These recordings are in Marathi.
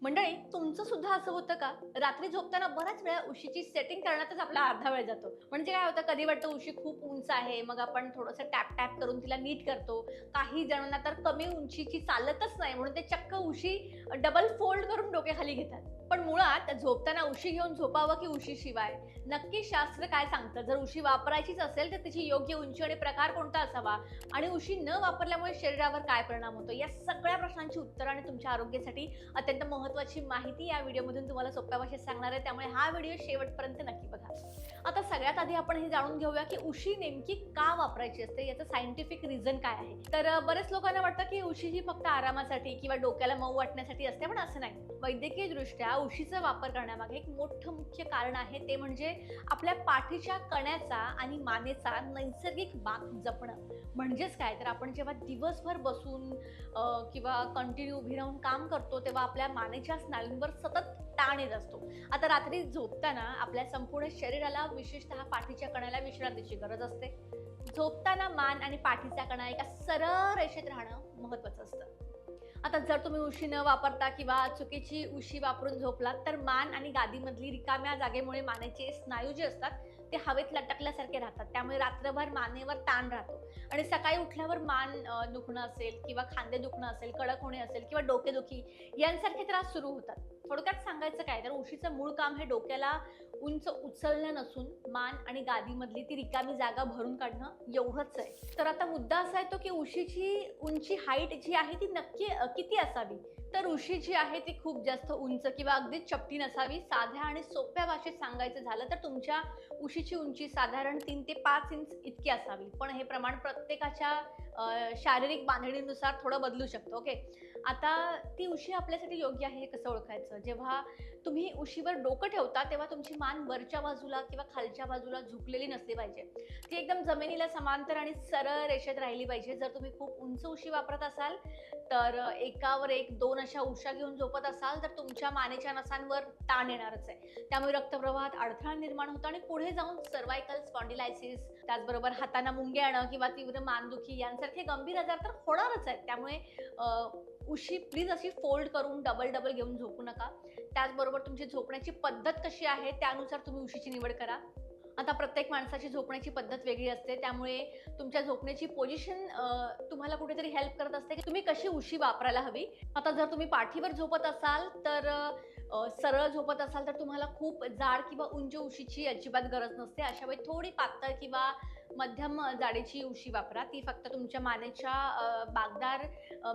मंडळी, तुमचं सुद्धा असं होतं का? रात्री झोपताना बऱ्याच वेळा उशीची सेटिंग करण्यातच आपला अर्धा वेळ जातो. म्हणजे काय होतं, कधी वाटतं उशी खूप उंच आहे, मग आपण थोडंसं टॅप-टॅप करून तिला नीट करतो. काही जणांना तर कमी उंचीची चालतच नाही, म्हणून ते चक्क उशी डबल फोल्ड करून डोक्याखाली घेतात. पण मुळात झोपताना उशी घेऊन झोपावं की उशीशिवाय? नक्की शास्त्र काय सांगतं? जर उशी वापरायचीच असेल, तर तिची योग्य उंची आणि प्रकार कोणता असावा? आणि उशी न वापरल्यामुळे शरीरावर काय परिणाम होतो? या सगळ्या प्रश्नांची उत्तरं आणि तुमच्या आरोग्यासाठी अत्यंत महत्त्वाची माहिती या व्हिडिओमधून तुम्हाला सोप्या भाषेत सांगणार आहे, त्यामुळे हा व्हिडिओ शेवटपर्यंत नक्की बघा. आता सगळ्यात आधी आपण हे जाणून घेऊया की उशी नेमकी का वापरायची असते, याचं सायंटिफिक रिझन काय आहे. तर बऱ्याच लोकांना वाटतं की उशी ही फक्त आरामासाठी किंवा डोक्याला मऊ वाटण्यासाठी असते, पण असं नाही. वैद्यकीय दृष्ट्या उशीचा वापर करण्यामागे एक मोठं मुख्य कारण आहे, ते म्हणजे आपल्या पाठीच्या कण्याचा आणि मानेचा नैसर्गिक वाक जपणं. म्हणजेच काय, तर आपण जेव्हा दिवसभर बसून किंवा कंटिन्यू उभी राहून काम करतो, तेव्हा आपल्या मानेच्या स्नायूंवर सतत ताण येत असतो. आता रात्री झोपताना आपल्या संपूर्ण शरीराला, विशेषतः पाठीच्या कण्याला विश्रांतीची गरज असते. झोपताना मान आणि पाठीचा कणा एका सरळ रेषेत राहणं महत्त्वाचं असतं. आता जर तुम्ही उशी न वापरता किंवा चुकीची उशी वापरून झोपलात, तर मान आणि गादीमधली रिकाम्या जागेमुळे मानेचे स्नायू जे असतात ते हवेत लटकल्यासारखे राहतात. त्यामुळे रात्रभर मानेवर ताण राहतो आणि सकाळी उठल्यावर मान दुखणं असेल किंवा खांदे दुखणं असेल, कडक होणे असेल किंवा डोकेदुखी यांसारखे त्रास सुरू होतात. थोडक्यात सांगायचं काय, तर उशीचं मूळ काम हे डोक्याला उंच उचलणं नसून मान आणि गादीमधली ती रिकामी जागा भरून काढणं एवढंच आहे. तर आता मुद्दा असा येतो की उशीची उंची, हाईट जी आहे ती नक्की किती असावी? तर उशी जी आहे ती खूप जास्त उंच किंवा अगदीच चपटी नसावी. साध्या आणि सोप्या भाषेत सांगायचं झालं तर तुमच्या उशीची उंची साधारण 3 ते 5 इंच इतकी असावी. पण हे प्रमाण प्रत्येकाच्या शारीरिक बांधणीनुसार थोडं बदलू शकतं. ओके. आता ती उशी आपल्यासाठी योग्य आहे हे कसं ओळखायचं? जेव्हा तुम्ही उशीवर डोकं ठेवता, तेव्हा तुमची मान वरच्या बाजूला किंवा खालच्या बाजूला झुकलेली नसली पाहिजे. ती एकदम जमिनीला समांतर आणि सरळ रेषेत राहिली पाहिजे. जर तुम्ही खूप उंच उशी वापरत असाल, तर एकावर एक 2 अशा उश्या घेऊन झोपत असाल, तर तुमच्या मानेच्या नसांवर ताण येणारच आहे. त्यामुळे रक्तप्रवाहात अडथळा निर्माण होतो आणि पुढे जाऊन सर्व्हायकल स्पॉन्डिलायसिस, त्याचबरोबर हातांना मुंग्या येणं किंवा तीव्र मानदुखी यांसारखे गंभीर आजार तर होणारच आहेत. त्यामुळे उशी प्लीज अशी फोल्ड करून डबल घेऊन झोपू नका. त्याचबरोबर तुमची झोपण्याची पद्धत कशी आहे, त्यानुसार तुम्ही उशीची निवड करा. आता प्रत्येक माणसाची झोपण्याची पद्धत वेगळी असते, त्यामुळे तुमच्या झोपण्याची पोझिशन तुम्हाला कुठेतरी हेल्प करत असते की तुम्ही कशी उशी वापरायला हवी. आता जर तुम्ही पाठीवर झोपत असाल, तर सरळ झोपत असाल, तर तुम्हाला खूप जाड किंवा उंच उशीची अजिबात गरज नसते. अशा वेळी थोडी पातळ किंवा मध्यम जाडीची उशी वापरा. ती फक्त तुमच्या मानेच्या बाकदार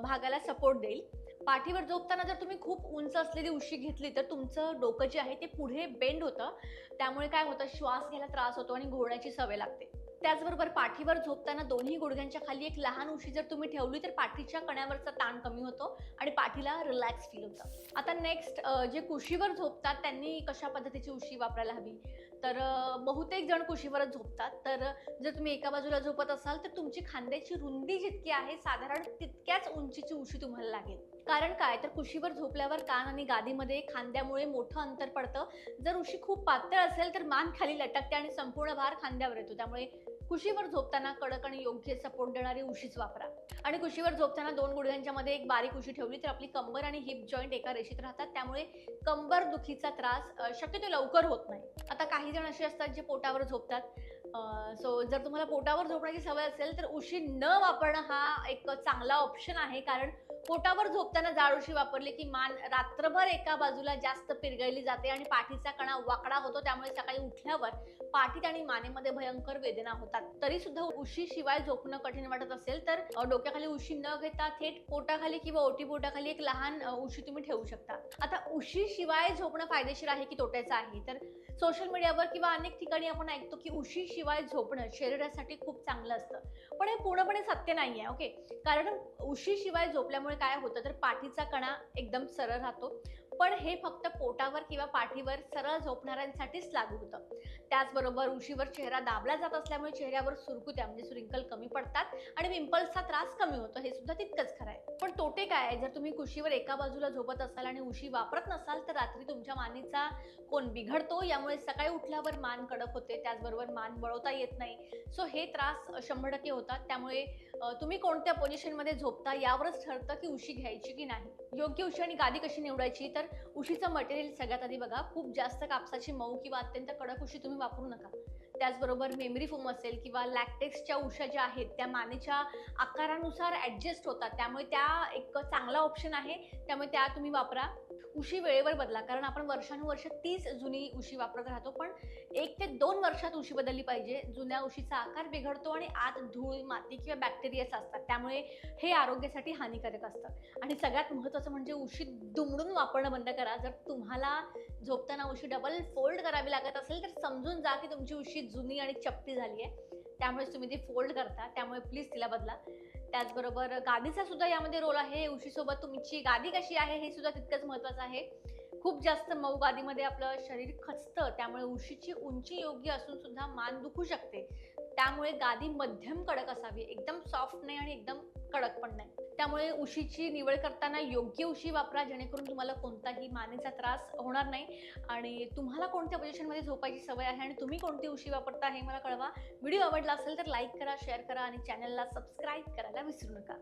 भागाला सपोर्ट देईल. पाठीवर झोपताना जर तुम्ही खूप उंच असलेली उशी घेतली, तर तुमचं डोकं जे आहे ते पुढे बेंड होतं. त्यामुळे काय होतं, श्वास घ्यायला त्रास होतो आणि घोळण्याची सवय लागते. त्याचबरोबर पाठीवर झोपताना दोन्ही गुडघ्यांच्या खाली एक लहान उशी जर तुम्ही ठेवली, तर पाठीच्या कण्यावरचा ताण कमी होतो आणि पाठीला रिलॅक्स फील होतं. आता नेक्स्ट, जे कुशीवर झोपतात त्यांनी कशा पद्धतीची उशी वापरायला हवी? तर बहुतेक जण कुशीवरच झोपतात. तर जर तुम्ही एका बाजूला झोपत असाल, तर तुमची खांद्याची रुंदी जितकी आहे, साधारण तितक्याच उंचीची उशी तुम्हाला लागेल. कारण काय, तर कुशीवर झोपल्यावर कान आणि गादीमध्ये खांद्यामुळे मोठं अंतर पडतं. जर उशी खूप पातळ असेल, तर मान खाली लटकते आणि संपूर्ण भार खांद्यावर येतो. त्यामुळे कुशीवर झोपताना कडक आणि योग्य सपोर्ट देणारी उशीच वापरा. आणि कुशीवर झोपताना 2 गुडघ्यांच्या मध्ये एक बारीक उशी ठेवली, तर आपली कंबर आणि हिप जॉइंट एका रेषेत राहतात. त्यामुळे कंबर दुखीचा त्रास शक्यतो लवकर होत नाही. आता काही जण असे असतात जे पोटावर झोपतात. सो जर तुम्हाला पोटावर झोपण्याची सवय असेल, तर उशी न वापरणं हा एक चांगला ऑप्शन आहे. कारण पोटावर झोपताना जाड उशी वापरली की मान रात्रभर एका बाजूला जास्त पिरगळली जाते आणि पाठीचा कणा वाकडा होतो. त्यामुळे सकाळी उठल्यावर पाठीत आणि मानेमध्ये भयंकर वेदना होतात. तरी सुद्धा उशीशिवाय झोपणं कठीण वाटत असेल, तर डोक्याखाली उशी न घेता थेट पोटाखाली किंवा ओटीपोटाखाली एक लहान उशी तुम्ही ठेवू शकता. आता उशीशिवाय झोपणं फायदेशीर आहे की तोट्याचं आहे? तर सोशल मीडियावर किंवा अनेक ठिकाणी आपण ऐकतो की उशीशिवाय झोपणं शरीरासाठी खूप चांगलं असतं. पण हे पूर्णपणे सत्य नाहीये. ओके. कारण उशीशिवाय झोपल्यामुळे काय होतं, तर पाठीचा कणा एकदम सरळ राहतो. पण हे फक्त पोटावर किंवा पाठीवर सरळ झोपणाऱ्यांसाठीच लागू होतं. त्याचबरोबर उशीवर चेहरा दाबला जात असल्यामुळे चेहऱ्यावर सुरकुत्या म्हणजे रिंकल कमी पडतात आणि पिंपल्सचा त्रास कमी होतो. हे सुद्धा तितकंच खरं आहे. पण तोटे काय आहे? जर तुम्ही कुशीवर एका बाजूला झोपत असाल आणि उशी वापरत नसाल, तर रात्री तुमच्या मानेचा कोन बिघडतो. यामुळे सकाळी उठल्यावर मान कडक होते. त्याचबरोबर मान वळवता येत नाही. सो हे त्रास 100% होतात. त्यामुळे तुम्ही कोणत्या पोझिशनमध्ये झोपता यावरच ठरतं की उशी घ्यायची की नाही. योग्य उशी आणि गादी कशी निवडायची, तर उशीचं मटेरियल सगळ्यात आधी बघा, खूप जास्त कापसाची मऊ किंवा अत्यंत कडक उशी तुम्ही वापरू नका. त्याचबरोबर मेमरी फोम असेल किंवा लॅक्टेक्सच्या उशा ज्या आहेत त्या मानेच्या आकारानुसार ॲडजस्ट होतात, त्यामुळे त्या एक चांगला ऑप्शन आहे. त्यामुळे त्या तुम्ही वापरा. उशी वेळेवर बदला, कारण आपण वर्षानुवर्ष तीच जुनी उशी वापरत राहतो. पण 1 ते 2 वर्षात उशी बदलली पाहिजे. जुन्या उशीचा आकार बिघडतो आणि आत धूळ, माती किंवा बॅक्टेरियाज असतात. त्यामुळे हे आरोग्यासाठी हानिकारक असतं. आणि सगळ्यात महत्त्वाचं म्हणजे उशी दुमडून वापरणं बंद करा. जर तुम्हाला झोपताना उशी डबल फोल्ड करावी लागत असेल, तर समजून जा की तुमची उशी जुनी आणि चपटी झाली आहे. त्यामुळेच तुम्ही ती फोल्ड करता. त्यामुळे प्लीज तिला बदला. त्याचबरोबर गादीचा सुद्धा यामध्ये रोल आहे. उशीसोबत तुमची गादी कशी आहे हे सुद्धा तितकंच महत्त्वाचं आहे. खूप जास्त मऊ गादीमध्ये आपलं शरीर खचतं, त्यामुळे उशीची उंची योग्य असून सुद्धा मान दुखू शकते. त्यामुळे गादी मध्यम कडक असावी, एकदम सॉफ्ट नाही आणि एकदम कडक पण नाही. त्यामुळे उशीची निवड करताना योग्य उशी वापरा, जेणेकरून तुम्हाला कोणताही मानेचा त्रास होणार नाही. आणि तुम्हाला कोणत्या पोझिशनमध्ये झोपायची सवय आहे आणि तुम्ही कोणती उशी वापरता हे मला कळवा. व्हिडिओ आवडला असेल तर लाईक करा, शेअर करा आणि चॅनलला सबस्क्राईब करायला विसरू नका.